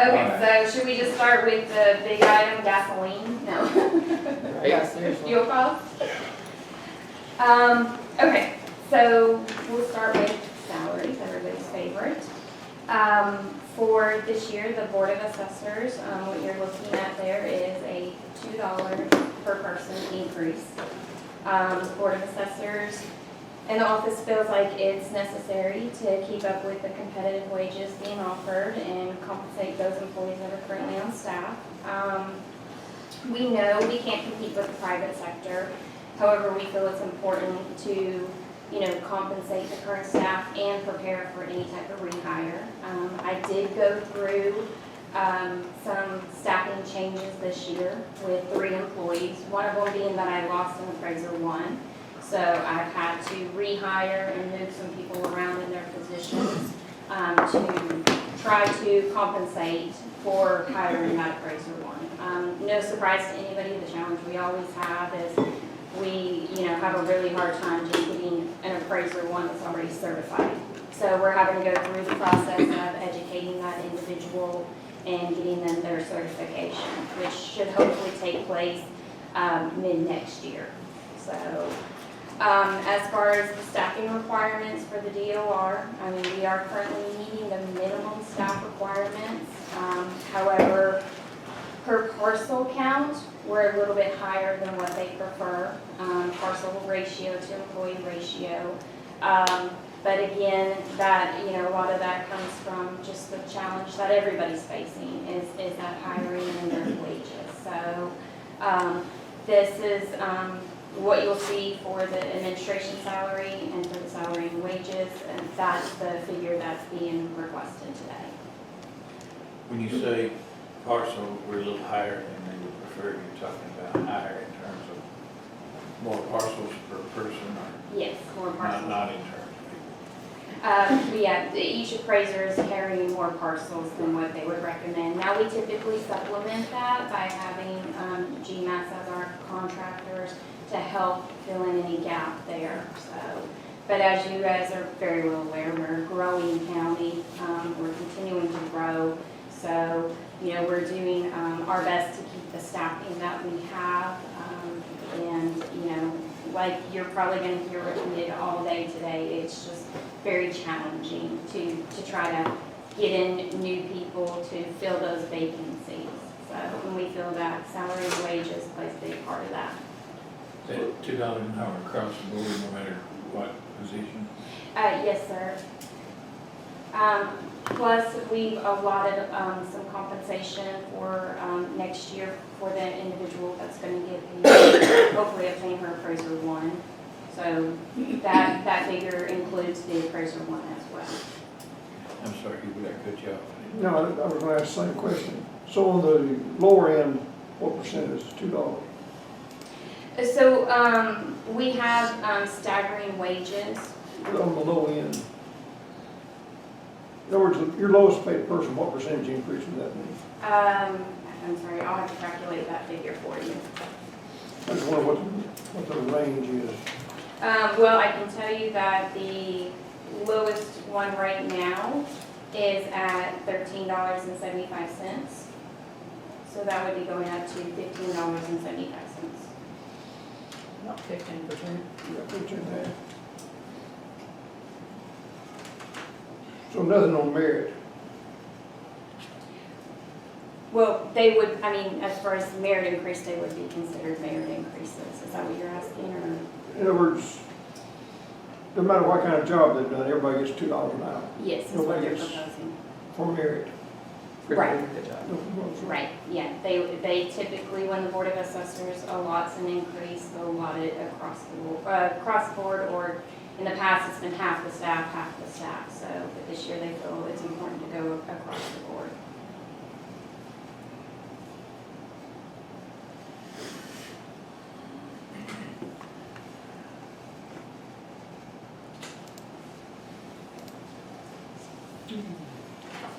Okay, so should we just start with the big item, gasoline? No. Yeah, seriously. Fuel costs? Okay, so we'll start with salaries, everybody's favorite. For this year, the Board of Assessors, what you're looking at there is a $2 per person increase. The Board of Assessors and the office feels like it's necessary to keep up with the competitive wages being offered and compensate those employees that are currently on staff. We know we can't compete with the private sector. However, we feel it's important to, compensate the current staff and prepare for any type of rehire. I did go through some staffing changes this year with 3 employees, one of them being that I lost an appraiser 1. So I've had to rehire and move some people around in their positions to try to compensate for hiring that appraiser 1. No surprise to anybody, the challenge we always have is we, have a really hard time just getting an appraiser 1 that's already certified. So we're having to go through the process of educating that individual and getting them their certification, which should hopefully take place mid-next year. So as far as the staffing requirements for the DOR, we are currently meeting the minimum staff requirements. However, per parcel count, we're a little bit higher than what they prefer, parcel ratio to employee ratio. But again, that, a lot of that comes from just the challenge that everybody's facing is that hiring and their wages. So this is what you'll see for the administration salary and for the salary and wages, and that's the figure that's being requested today. When you say parcel, we're a little higher than they would prefer, you're talking about higher in terms of more parcels per person or Yes, more parcels. not in terms of Yeah, each appraiser is carrying more parcels than what they would recommend. Now, we typically supplement that by having GMAS as our contractors to help fill in any gap there. So, but as you guys are very well aware, we're a growing county. We're continuing to grow. So, we're doing our best to keep the staffing that we have. And, like you're probably going to hear repeated all day today, it's just very challenging to try to get in new people to fill those vacancies. So when we feel that salary and wages plays a big part of that. that $2 an hour across the board, no matter what position. Yes, sir. Plus, we've allotted some compensation for next year for the individual that's going to get the, hopefully obtain her appraiser 1. So that figure includes the appraiser 1 as well. I'm sorry, Hubert, I cut you off. No, I was going to ask the same question. So on the lower end, what percent is $2? So we have staggering wages. On the low end? In other words, your lowest paid person, what percentage increase would that be? I'm sorry, I'll have to calculate that figure for you. I just wonder what the range is. Well, I can tell you that the lowest one right now is at $13.75. So that would be going up to $15.75. Not 15%. You got 15 there. So nothing on merit. Well, they would, as far as merit increase, they would be considered merit increases. Is that what you're asking, or? In other words, no matter what kind of job they've done, everybody gets $2 an hour Yes, is what Nobody they're gets- proposing. for merit. Right. Good job. No promotion. Right, yeah, they typically, when the Board of Assessors allots an increase, they'll allot it across the board, or in the past, it's been half the staff. So, but this year they feel it's important to go across the board.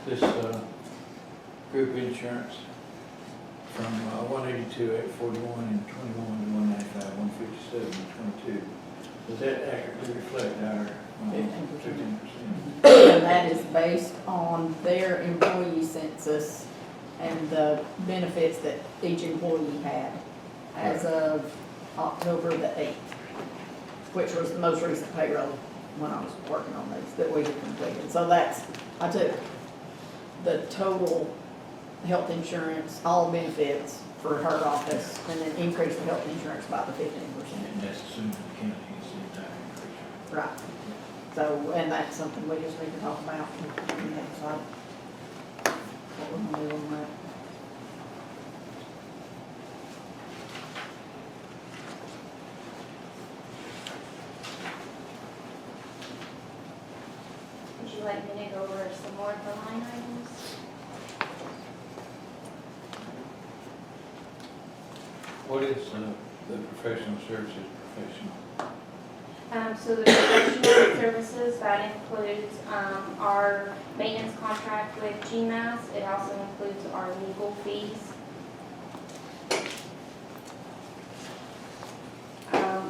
This group insurance from 182, 841, and 21, 195, 157, and 22. Does that accurately reflect our 15%? And that is based on their employee census and the benefits that each employee had as of October the 8th, which was the most recent payroll when I was working on these that we had completed. So that's, I took the total health insurance, all benefits for her office, and then increased the health insurance by the 15%. And that's assuming the county gets the entire increase. Right. So, and that's something we just need to talk about and decide what we're gonna do on that. Would you like me to go over some more of the line items? What is the professional services professional? So the professional services, that includes our maintenance contract with GMAS. It also includes our legal fees.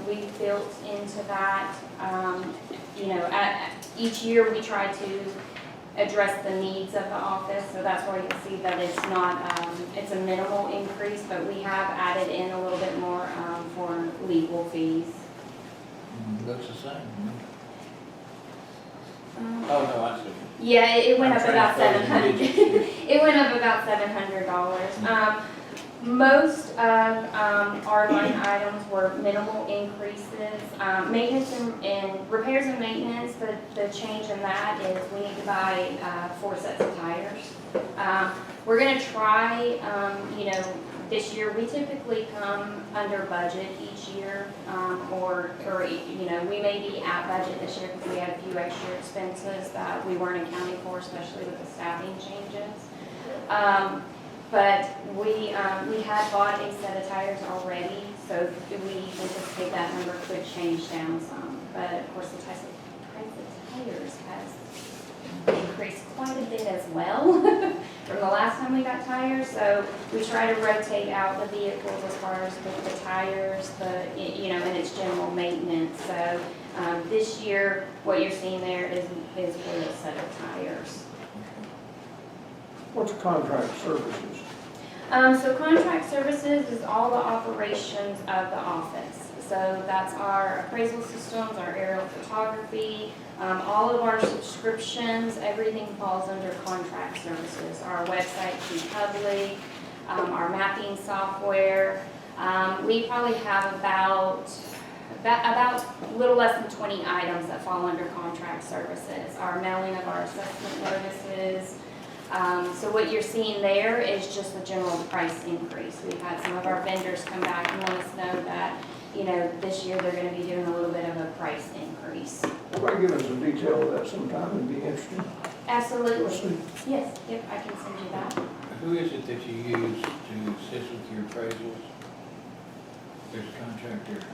We built into that, each year we try to address the needs of the office. So that's why you can see that it's not, it's a minimal increase, but we have added in a little bit more for legal fees. Looks the same. Um, Oh, no, I see. Yeah, it went I'm up about trying to follow the $700. digits. It went up about $700. Most of our line items were minimal increases. Maintenance and repairs and maintenance, the change in that is we need to buy 4 sets of tires. We're gonna try, this year, we typically come under budget each year, or we may be at budget this year because we had a few extra expenses that we weren't accounting for, especially with the staffing changes. But we had bought a set of tires already, so we anticipate that number could change down some. But of course, the price of tires has increased quite a bit as well from the last time we got tires. So we try to rotate out the vehicles as far as the tires, and its general maintenance. So this year, what you're seeing there is for a set of tires. What's contract services? So contract services is all the operations of the office. So that's our appraisal systems, our aerial photography, all of our subscriptions, everything falls under contract services. Our website, Public, our mapping software. We probably have about a little less than 20 items that fall under contract services. Our mailing of our assessment notices. So what you're seeing there is just the general price increase. We've had some of our vendors come back and let us know that, this year they're gonna be doing a little bit of a price increase. Might give us some detail of that sometime, it'd be interesting. Absolutely. Let's see. Yes, yep, I can send you that. Who is it that you use to assist with your appraisals? There's a contractor.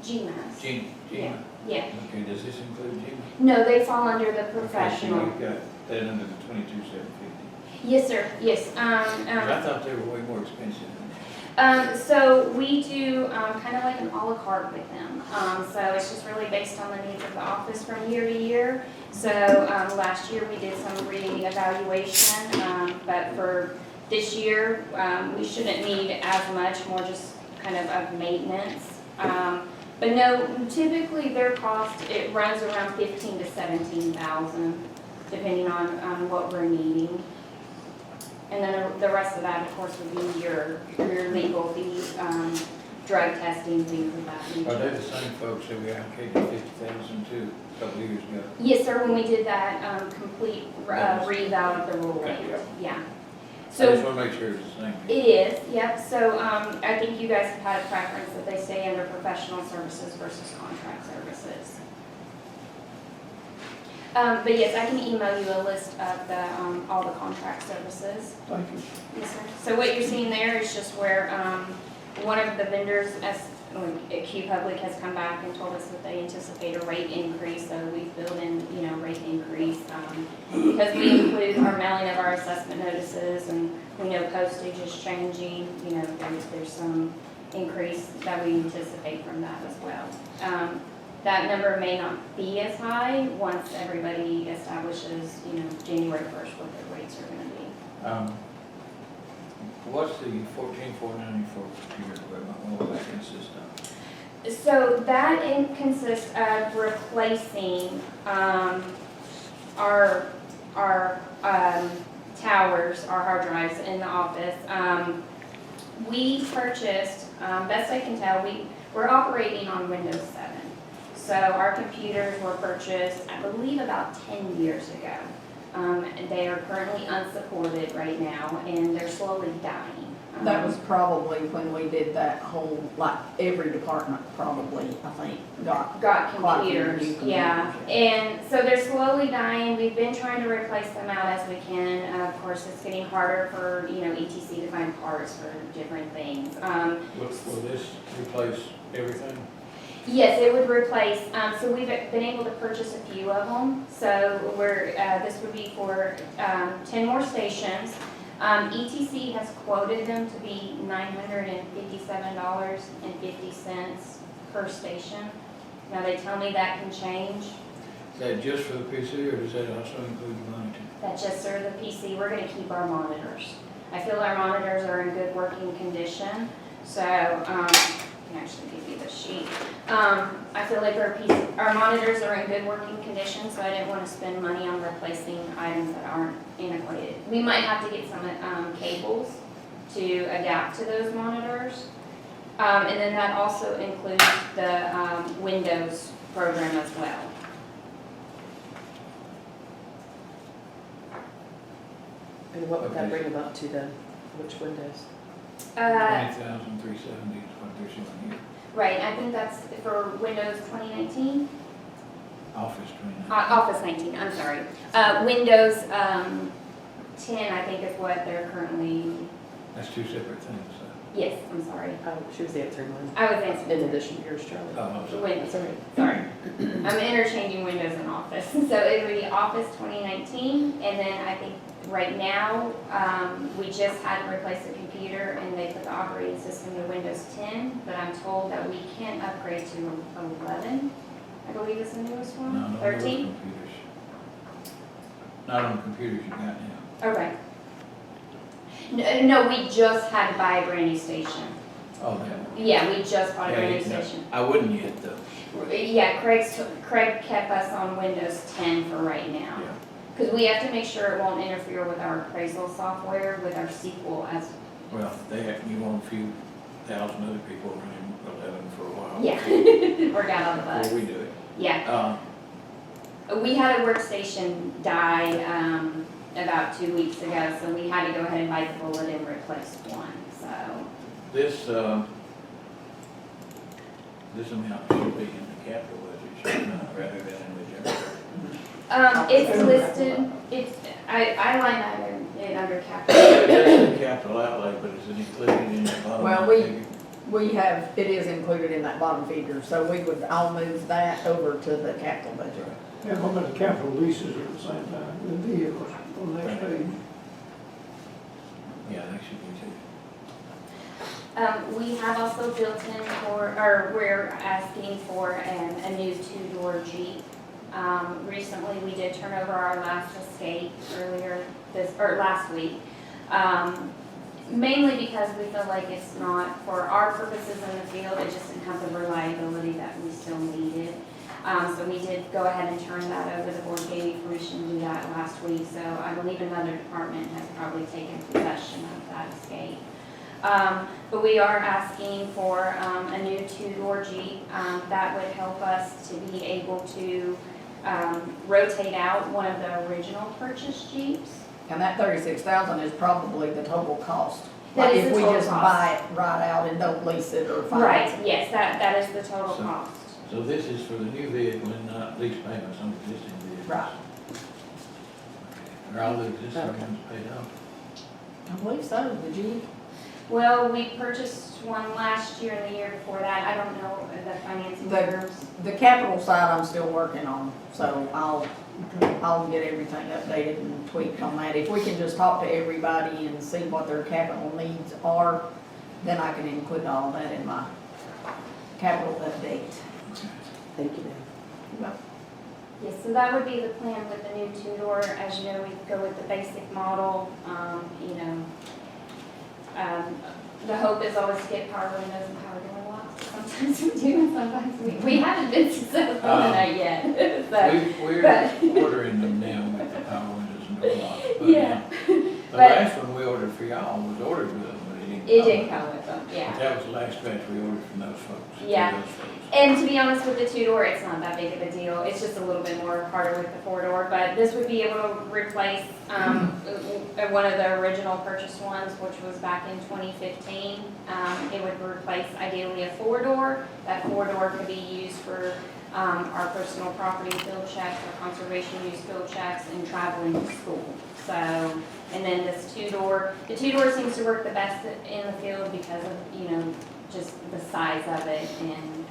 GMAS. Gina? Yeah. Okay, does this include Gina? No, they fall under the Okay, so professional. you've got that under the 22,750. Yes, sir, yes. I thought they were way more expensive than that. So we do kind of like an a la carte with them. So it's just really based on the needs of the office from year to year. So last year we did some re-evaluation, but for this year we shouldn't need as much, more just kind of maintenance. But no, typically their cost, it runs around 15 to 17,000, depending on what we're needing. And then the rest of that, of course, would be your legal fees, drug testing, things of that nature. Are they the same folks that we allocated 50,000 to a couple of years ago? Yes, sir, when we did that complete reval of the ruling, Okay. yeah. I So just want to make sure it's the same. it is, yep. So I think you guys have had a preference that they stay under professional services versus contract services. But yes, I can email you a list of all the contract services. Thank you. Yes, sir. So what you're seeing there is just where one of the vendors, Q Public, has come back and told us that they anticipate a rate increase. So we've built in, rate increase because we include our mailing of our assessment notices, and we know postage is changing. There's some increase that we anticipate from that as well. That number may not be as high once everybody establishes, January 1st what their rates are going to be. What's the 14,490 for computer equipment, what will that consist of? So that consists of replacing, our towers, our hard drives in the office. We purchased, best I can tell, we're operating on Windows 7. So our computers were purchased, I believe, about 10 years ago. And they are currently unsupported right now, and they're slowly dying. That was probably when we did that whole, like, every department probably, I think, got quite a few new computers, yeah. And so they're slowly dying. We've been trying to replace them out as we can. Of course, it's getting harder for, ETC to find parts for different things. Will this replace everything? Yes, it would replace, so we've been able to purchase a few of them. So this would be for 10 more stations. ETC has quoted them to be $957.50 per station. Now, they tell me that can change. Is that just for the PC, or does that also include the monitor? That's just for the PC. We're gonna keep our monitors. I feel our monitors are in good working condition, so, I can actually give you the sheet. I feel like our monitors are in good working condition, so I didn't want to spend money on replacing items that aren't antiquated. We might have to get some cables to adapt to those monitors. And then that also includes the Windows program as well. And what would that bring about to the, which windows? 20,370 is what they're showing here. Right, I think that's for Windows 2019. Office 29. Office 19, I'm sorry. Windows 10, I think, is what they're currently, That's two separate things, so. yes, I'm sorry. Oh, she was answering mine. I was answering. In addition to yours, Charlie. Oh, I'm sorry. Windows, That's all right. sorry. I'm interchanging Windows and Office. So it would be Office 2019, and then I think right now, we just had to replace the computer, and they put the operating system to Windows 10, but I'm told that we can't upgrade to 11, I believe is the newest No, one, not on those 13? computers. Not on the computers you got now. Okay. No, we just had to buy a brand new station. Oh, that one. Yeah, we just bought a Yeah, brand new you know, station. I wouldn't yet, though. Yeah, Craig kept us on Windows 10 for right now. Yeah. Because we have to make sure it won't interfere with our appraisal software, with our SQL as, Well, you want a few thousand other people running 11 for a while. yeah, we're down on the Before bus. we do it. Yeah, we had a workstation die about 2 weeks ago, so we had to go ahead and bite the bullet and replace one, so. This amount should be in the capital budget, should it not, rather than in the general. It's listed, I line item it under capital. It's in capital outlay, but is it included in the bottom? Well, figure? it is included in that bottom figure, so I'll move that over to the capital budget. And how many capital leases at the same time, the vehicles on the next page? Yeah, that should be too. We have also built in we're asking for a new two-door Jeep. Recently, we did turn over our last Escape last week. Mainly because we feel like it's not, for our purposes in the field, it just didn't have the reliability that we still needed. So we did go ahead and turn that over. The board gave me permission to do that last week, so I believe another department has probably taken possession of that Escape. But we are asking for a new two-door Jeep that would help us to be able to rotate out one of the original purchased Jeeps. And that 36,000 is probably the total cost. That Like is if the we total just cost. buy it right out and don't lease it or finance Right, it. yes, that is the total So- cost. So this is for the new vehicle and not lease payments on existing vehicles? Right. Are all the existing Okay. ones paid off? I believe so, the Jeep. Well, we purchased one last year and the year before that. I don't know the financing terms. The capital side I'm still working on, so I'll get everything updated and tweaked on that. If we can just talk to everybody and see what their capital needs are, then I can include all that in my capital update. Thank you, ma'am. Yes, so that would be the plan with the new two-door. As you know, we go with the basic model, The hope is always to get power windows and power door locks. Sometimes we do, and sometimes we haven't been successful in that yet. So, We're ordering them now with the power windows and door locks. But, yeah. The last one we ordered for y'all was ordered with them, but It didn't come with them, yeah. That was the last batch we ordered from those folks. Yeah. Those folks. And to be honest with the two-door, it's not that big of a deal. It's just a little bit more harder with the four-door, but this would be able to replace, one of the original purchased ones, which was back in 2015. It would replace ideally a four-door. That four-door could be used for, our personal property field checks, our conservation use field checks, and traveling to school. So, and then this two-door, the two-door seems to work the best in the field because of, just the size of it. And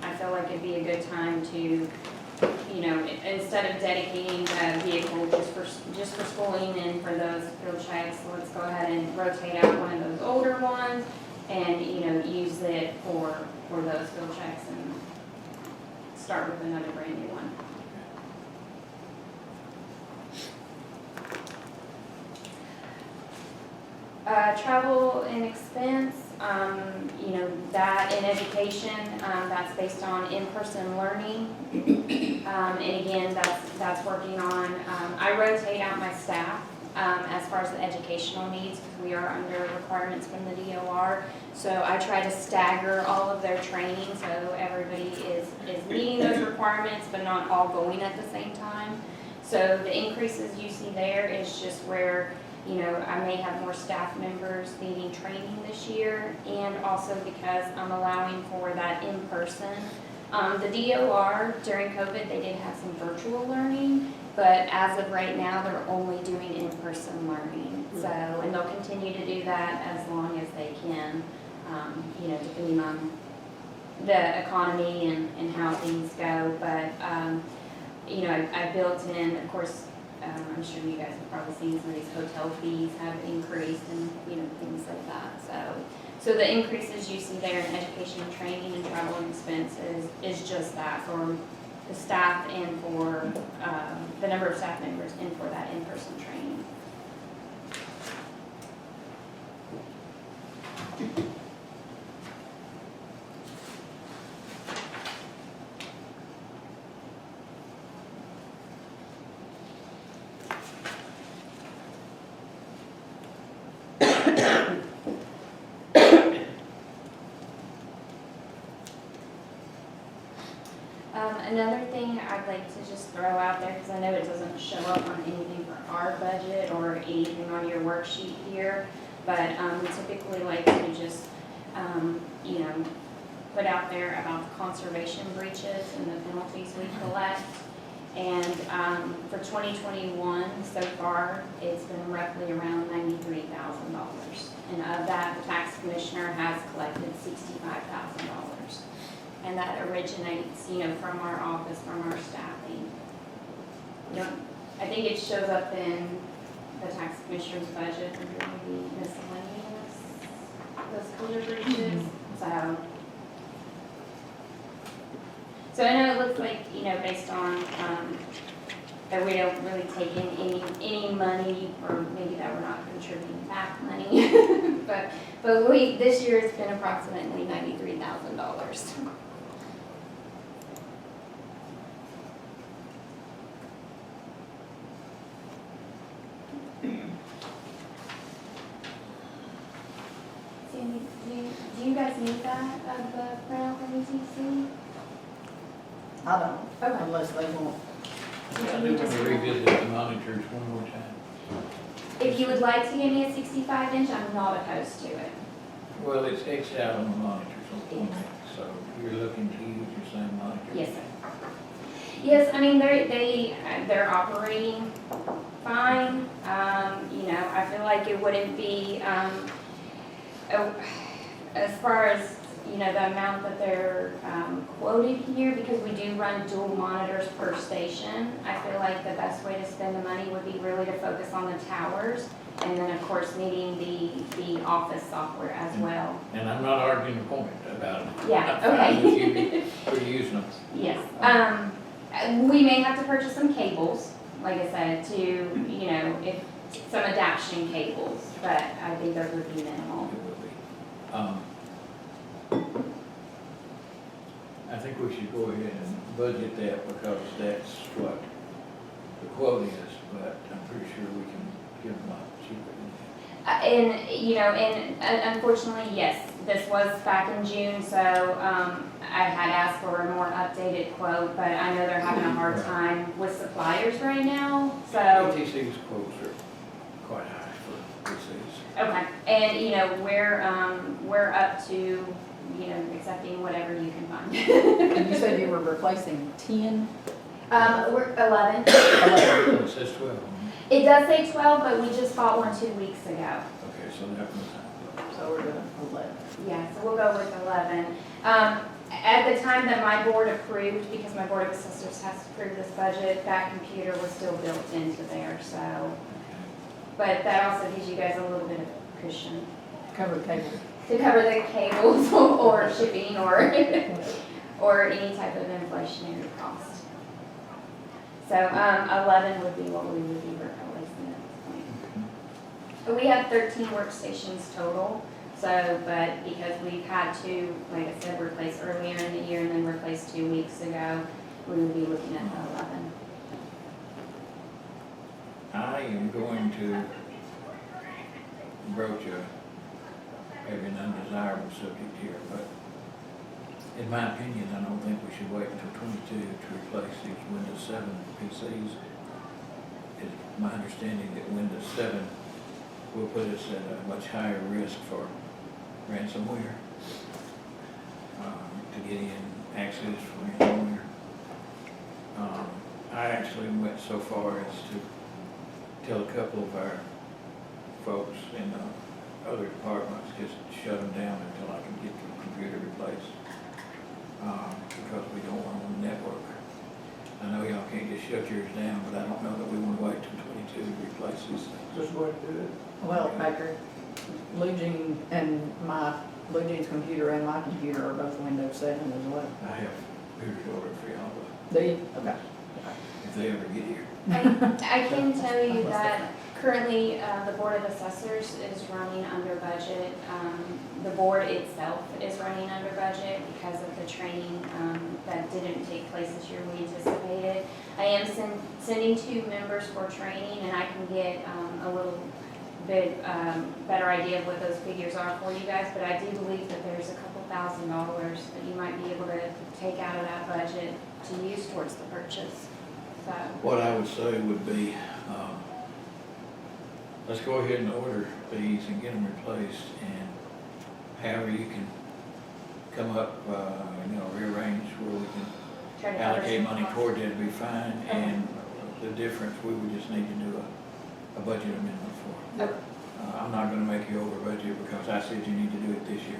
I feel like it'd be a good time to, instead of dedicating a vehicle just for schooling and for those field checks, let's go ahead and rotate out one of those older ones and, use it for those field checks and start with another brand new one. Travel and expense, that in education, that's based on in-person learning. And again, that's working on, I rotate out my staff, as far as the educational needs, because we are under requirements from the DOR. So I try to stagger all of their training, so everybody is meeting those requirements, but not all going at the same time. So the increases you see there is just where, I may have more staff members needing training this year, and also because I'm allowing for that in person. The DOR, during COVID, they did have some virtual learning, but as of right now, they're only doing in-person learning. So, and they'll continue to do that as long as they can, depending on the economy and how things go. But, I built in, of course, I'm sure you guys have probably seen some of these hotel fees have increased and, things like that. So the increases you see there in education and training and travel and expenses is just that for the staff and for the number of staff members and for that in-person training. Another thing I'd like to just throw out there, because I know it doesn't show up on anything for our budget or anything on your worksheet here, but we typically like to just, put out there about the conservation breaches and the penalties we collect. And for 2021, so far, it's been roughly around $93,000. And of that, the tax commissioner has collected $65,000. And that originates, from our office, from our staffing. I think it shows up in the tax commissioner's budget under the miscellaneous, those color breaches. So I know it looks like, based on, that we don't really take in any money, or maybe that we're not contributing back money. but this year it's been approximately $93,000. Do you guys need that of the printout from ETC? I don't, Okay. unless they want. I do want to revisit the monitors one more time. If you would like to give me a 65-inch, I'm not opposed to it. Well, it's Xed out on the monitors, so you're looking to use your same monitor? Yes, sir. Yes, I mean, they're operating fine. I feel like it wouldn't be, as far as, the amount that they're quoted here, because we do run dual monitors per station. I feel like the best way to spend the money would be really to focus on the towers, and then of course needing the office software as well. And I'm not arguing the point about it. Yeah, I'm fine with okay. you for using them. Yes. We may have to purchase some cables, like I said, to, some adaption cables, but I think those would be minimal. It will be. I think we should go ahead and budget that because that's what the quote is, but I'm pretty sure we can give them a lot cheaper than that. And, you know, and unfortunately, yes, this was back in June, so I had asked for a more updated quote, but I know they're having a hard time with suppliers right now, so. ATC's quotes are quite high for PCs. Okay, and, you know, we're up to, you know, accepting whatever you can find. And you said you were replacing 10? We're 11. 11. Oh, it says 12 on it. It does say 12, but we just bought one 2 weeks ago. Okay, so that was, So we're doing 11. Yeah, so we'll go with 11. At the time that my board approved, because my board of assessors has to approve this budget, that computer was still built into there, so. But that also gives you guys a little bit of cushion Cover the cable. to cover the cables or shipping or, or any type of inflationary cost. So, 11 would be what we would be replacing at this point. We have 13 workstations total, so, but because we've had to, like I said, replace earlier in the year and then replace 2 weeks ago, we would be looking at the 11. I am going to broach maybe an undesirable subject here, but in my opinion, I don't think we should wait until 22 to replace these Windows 7 PCs. It's my understanding that Windows 7 will put us at a much higher risk for ransomware, to get in access for ransomware. I actually went so far as to tell a couple of our folks in other departments, just shut them down until I can get the computer replaced, because we don't want them on the network. I know y'all can't just shut yours down, but I don't know that we want to wait till 22 to replace these things. Just go ahead and do it. Well, Baker, Lugene's computer and my computer are both Windows 7 as well. I have Hubert ordered for y'all, Do you? Okay. if they ever get here. I can tell you that currently, the Board of Assessors is running under budget. The board itself is running under budget because of the training that didn't take place this year we anticipated. I am sending 2 members for training, and I can get a little bit better idea of what those figures are for you guys, but I do believe that there's a couple $1,000s that you might be able to take out of that budget to use towards the purchase. So. What I would say would be, let's go ahead and order these and get them replaced, and however you can come up, rearrange where we can Try to cover allocate some money costs. toward that would be fine, and the difference, we would just need to do a budget amendment for. Okay. I'm not gonna make you over budget because I said you need to do it this year,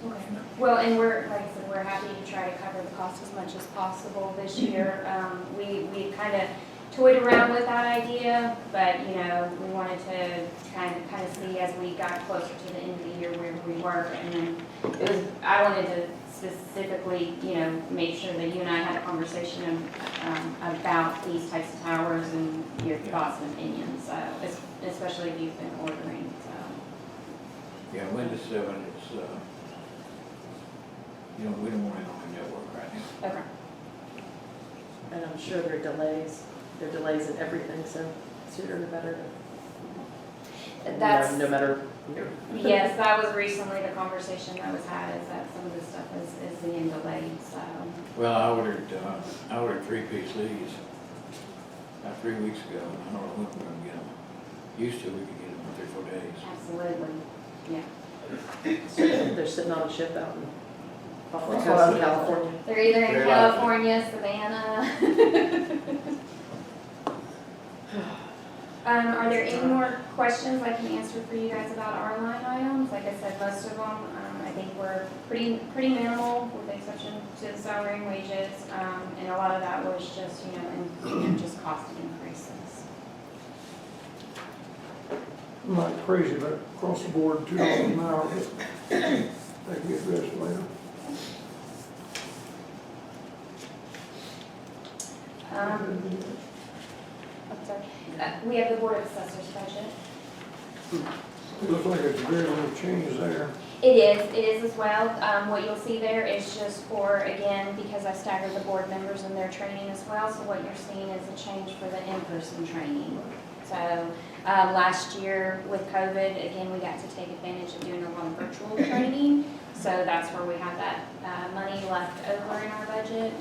but, Okay. you know. Well, and we're, like I said, we're happy to try to cover the cost as much as possible this year. We kind of toyed around with that idea, but, you know, we wanted to kind of see as we got closer to the end of the year where we were. And then I wanted to specifically, you know, make sure that you and I had a conversation about these types of towers and your thoughts and opinions, so, especially if you've been ordering, so. Yeah, Windows 7 is, we don't want it on the network right now. Okay. And I'm sure there are delays in everything, so sooner the better. That's. No matter. Yes, that was recently the conversation that was had, is that some of this stuff is being delayed, so. Well, I ordered 3 PCs about 3 weeks ago, and I don't know when we're gonna get them. Used to, we could get them in 3 or 4 days. Absolutely, yeah. They're sitting on a ship out in off the That's coast what I of was- California. They're either in Very California, Savannah. Are there any more questions I can answer for you guys about our line items? Like I said, most of them, I think were pretty minimal, with the exception to the salary and wages. And a lot of that was just, just cost increases. I'm not crazy about across the board, $2 an hour, but they can get addressed later. sorry. We have the Board of Assessors budget. It looks like it's a very little change there. It is as well. What you'll see there is just for, again, because I staggered the board members in their training as well, so what you're seeing is a change for the in-person training. So, last year with COVID, again, we got to take advantage of doing a lot of virtual training. So that's where we have that, money left over in our budget.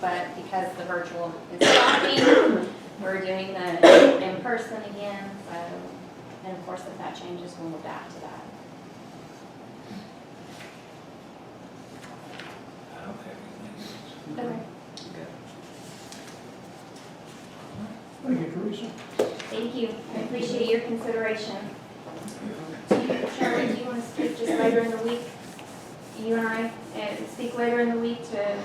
But because the virtual is stopping, we're doing the in-person again, so, and of course, if that changes, we'll adapt to that. I don't have anything else. Okay. Thank you, Teresa. Thank you. I appreciate your consideration. Charlie, do you want to speak just later in the week? You and I, speak later in the week to,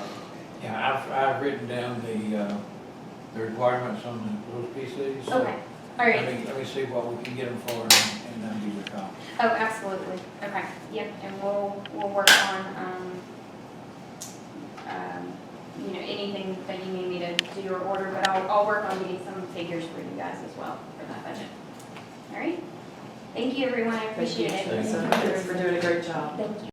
Yeah, I've written down the requirements on those PCs. so okay, all right. Let me see what we can get them for and then give you a call. Oh, absolutely. Okay, yep, and we'll work on, you know, anything that you need me to do your order, but I'll work on getting some figures for you guys as well for that budget. All right? Thank you, everyone. I appreciate it. Thank you, Teresa. Thanks for doing a great job. Thank you.